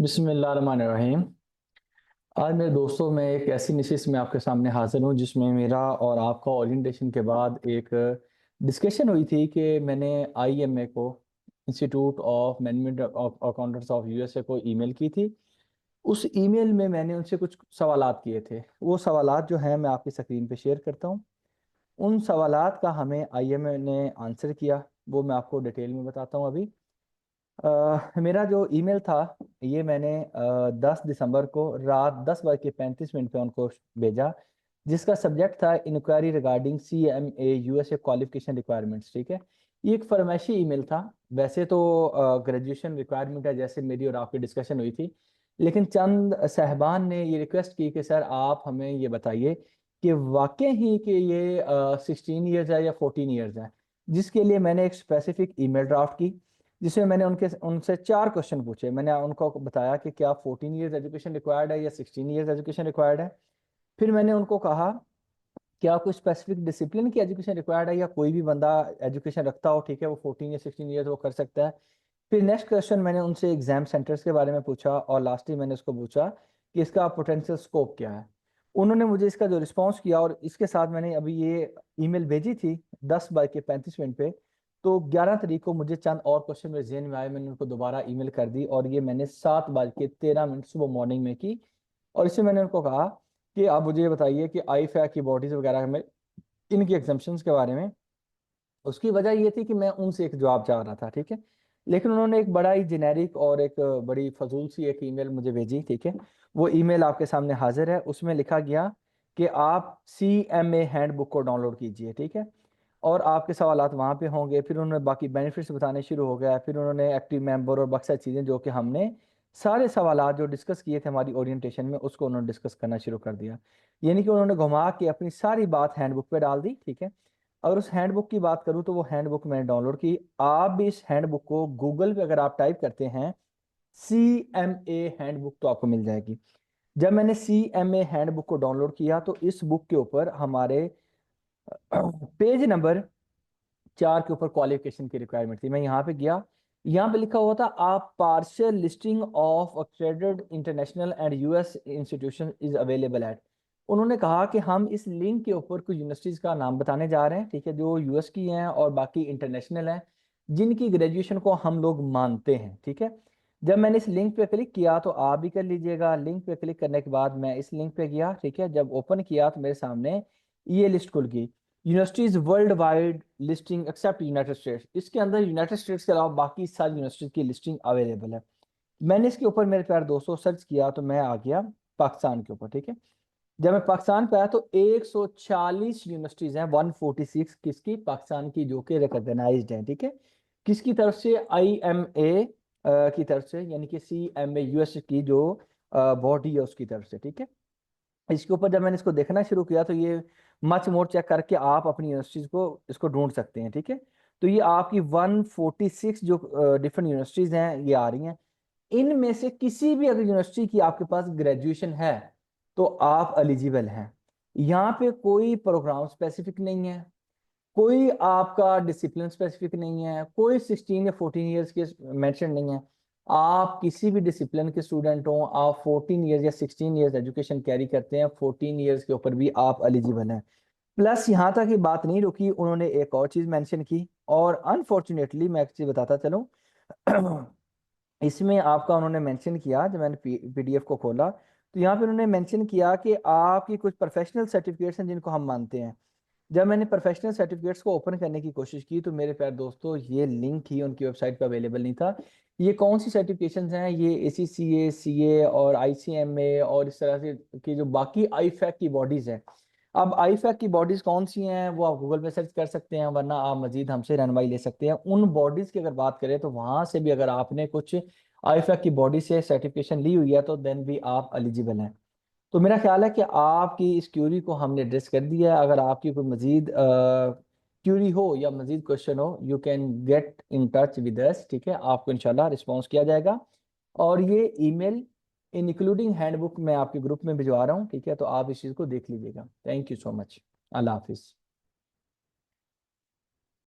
बिस्मिल्लाहिर्रहमानिर्रहीम। आज मेरे दोस्तों मैं एक ऐसी नशिस्त में आपके सामने हाजिर हूँ जिसमें मेरा और आपका ओरिएंटेशन के बाद एक डिस्कशन हुई थी कि मैंने आईएमए को, institute of management of accountants of USA को ईमेल की थी। उस ईमेल में मैंने उनसे कुछ सवालात किए थे। वो सवालात जो हैं मैं आपकी स्क्रीन पे शेयर करता हूँ। उन सवालात का हमें आईएमए ने आंसर किया, वो मैं आपको डिटेल में बताता हूँ अभी। मेरा जो ईमेल था ये मैंने 10 दिसंबर को रात 10:35 पे उनको भेजा, जिसका सब्जेक्ट था inquiry regarding CMA USA qualification requirements. ठीक है, ये एक फरमाइशी ईमेल था। वैसे तो ग्रेजुएशन रिक्वायरमेंट है जैसे मेरी और आपकी डिस्कशन हुई थी, लेकिन चंद साहबान ने ये रिक्वेस्ट की कि सर आप हमें ये बताइए कि वाकई ही कि ये 16 ईयर्स है या 14 ईयर्स है, जिसके लिए मैंने एक स्पेसिफिक ईमेल ड्राफ्ट की जिसमें मैंने उनसे 4 क्वेश्चन पूछे। मैंने उनको बताया कि क्या 14 ईयर्स एजुकेशन रिक्वायर्ड है या 16 ईयर्स एजुकेशन रिक्वायर्ड है। फिर मैंने उनको कहा क्या कोई स्पेसिफिक डिसिप्लिन की एजुकेशन रिक्वायर्ड है या कोई भी बंदा एजुकेशन रखता हो, ठीक है, वो 14 या 16 ईयर्स वो कर सकता है। फिर नेक्स्ट क्वेश्चन मैंने उनसे एग्जाम सेंटर्स के बारे में पूछा और लास्टली मैंने उसको पूछा कि इसका पोटेंशियल स्कोप क्या है। उन्होंने मुझे इसका जो रिस्पांस किया और इसके साथ मैंने अभी ये ईमेल भेजी थी 10:35 पे, तो 11 तारीख को मुझे चंद और क्वेश्चन मेरे जहन में आए, मैंने उनको दोबारा ईमेल कर दी और ये मैंने 7:13 सुबह मॉर्निंग में की। और इसमें मैंने उनको कहा कि आप मुझे ये बताइए कि आई फैक की बॉडीज वगैरह में इनकी एग्जाम्पशंस के बारे में। उसकी वजह ये थी कि मैं उनसे एक जवाब चाह रहा था, ठीक है। लेकिन उन्होंने एक बड़ा ही जेनेरिक और एक बड़ी फजूल सी एक ईमेल मुझे भेजी, ठीक है। वो ईमेल आपके सामने हाजिर है। उसमें लिखा गया कि आप CMA हैंडबुक को डाउनलोड कीजिए, ठीक है, और आपके सवालात वहाँ पे होंगे। फिर उन्होंने बाकी बेनिफिट्स बताने शुरू हो गया। फिर उन्होंने एक्टिव मेंबर और बाकी सारी चीज़ें जो कि हमने सारे सवालात जो डिस्कस किए थे हमारी ओरिएंटेशन में, उसको उन्होंने डिस्कस करना शुरू कर दिया। यानी कि उन्होंने घुमा के अपनी सारी बात हैंडबुक पे डाल दी, ठीक है। अगर उस हैंडबुक की बात करूँ तो वो हैंडबुक मैंने डाउनलोड की। आप भी इस हैंडबुक को गूगल पे अगर आप टाइप करते हैं CMA हैंडबुक तो आपको मिल जाएगी। जब मैंने CMA हैंडबुक को डाउनलोड किया तो इस बुक के ऊपर हमारे पेज नंबर 4 के ऊपर क्वालिफिकेशन की रिक्वायरमेंट थी। मैं यहाँ पे गया, यहाँ पे लिखा हुआ था आप partial listing of accredited international and US institution is available at. उन्होंने कहा कि हम इस लिंक के ऊपर कुछ यूनिवर्सिटीज का नाम बताने जा रहे हैं, ठीक है, जो यूएस की हैं और बाकी इंटरनेशनल हैं, जिनकी ग्रेजुएशन को हम लोग मानते हैं, ठीक है। जब मैंने इस लिंक पे क्लिक किया तो आप भी कर लीजिएगा। लिंक पे क्लिक करने के बाद मैं इस लिंक पे गया, ठीक है। जब ओपन किया तो मेरे सामने ये लिस्ट खुल गई, universities world wide listing except United States. इसके अंदर यूनाइटेड स्टेट्स के अलावा बाकी सारी यूनिवर्सिटीज की लिस्टिंग अवेलेबल है। मैंने इसके ऊपर मेरे प्यार दोस्तों सर्च किया तो मैं आ गया पाकिस्तान के ऊपर, ठीक है। जब मैं पाकिस्तान पे आया तो 140 यूनिवर्सिटीज हैं, 146 किसकी, पाकिस्तान की, जो कि रिकॉग्नाइज्ड हैं, ठीक है। किसकी तरफ से, IMA की तरफ से, यानी कि CMA यूएस की जो बॉडी है उसकी तरफ से, ठीक है। इसके ऊपर जब मैंने इसको देखना शुरू किया तो ये मच मोर चेक करके आप अपनी यूनिवर्सिटीज को इसको ढूंढ सकते हैं, ठीक है। तो ये आपकी 146 जो डिफरेंट यूनिवर्सिटीज हैं ये आ रही हैं। इनमें से किसी भी अगर यूनिवर्सिटी की आपके पास ग्रेजुएशन है तो आप एलिजिबल हैं। यहाँ पे कोई प्रोग्राम स्पेसिफिक नहीं है, कोई आपका डिसिप्लिन स्पेसिफिक नहीं है, कोई 16 या 14 ईयर्स के मेंशन नहीं है। आप किसी भी डिसिप्लिन के स्टूडेंट हो, आप 14 ईयर्स या 16 ईयर्स एजुकेशन कैरी करते हैं, 14 ईयर्स के ऊपर भी आप एलिजिबल हैं। प्लस यहाँ तक ही बात नहीं रुकी, उन्होंने एक और चीज मेंशन की। और अनफॉर्चुनेटली मैं एक चीज बताता चलूं इसमें आपका उन्होंने मेंशन किया, जब मैंने PDF को खोला तो यहाँ पे उन्होंने मेंशन किया कि आपकी कुछ प्रोफेशनल सर्टिफिकेट्स हैं जिनको हम मानते हैं। जब मैंने प्रोफेशनल सर्टिफिकेट्स को ओपन करने की कोशिश की तो मेरे प्यारे दोस्तों ये लिंक ही उनकी वेबसाइट पर अवेलेबल नहीं था। ये कौन सी सर्टिफिकेशंस हैं, ये ACCA, CA और ICMA और इस तरह से की जो बाकी IFAC की बॉडीज हैं। अब IFAC की बॉडीज कौन सी हैं वो आप गूगल पे सर्च कर सकते हैं, वरना आप मजीद हमसे रहनुमाई ले सकते हैं। उन बॉडीज की अगर बात करें तो वहां से भी अगर आपने कुछ IFAC की बॉडी से सर्टिफिकेशन ली हुई है तो देन भी आप एलिजिबल हैं। तो मेरा ख्याल है कि आपकी इस क्यूरी को हमने एड्रेस कर दिया है। अगर आपकी कोई मजीद क्यूरी हो या मजीद क्वेश्चन हो, you can get in touch with us, ठीक है। आपको इंशाल्लाह रिस्पॉन्स किया जाएगा। और ये ईमेल इंक्लूडिंग हैंडबुक मैं आपके ग्रुप में भिजवा रहा हूँ, ठीक है। तो आप इस चीज़ को देख लीजिएगा। Thank you so much. अल्लाह हाफिज़।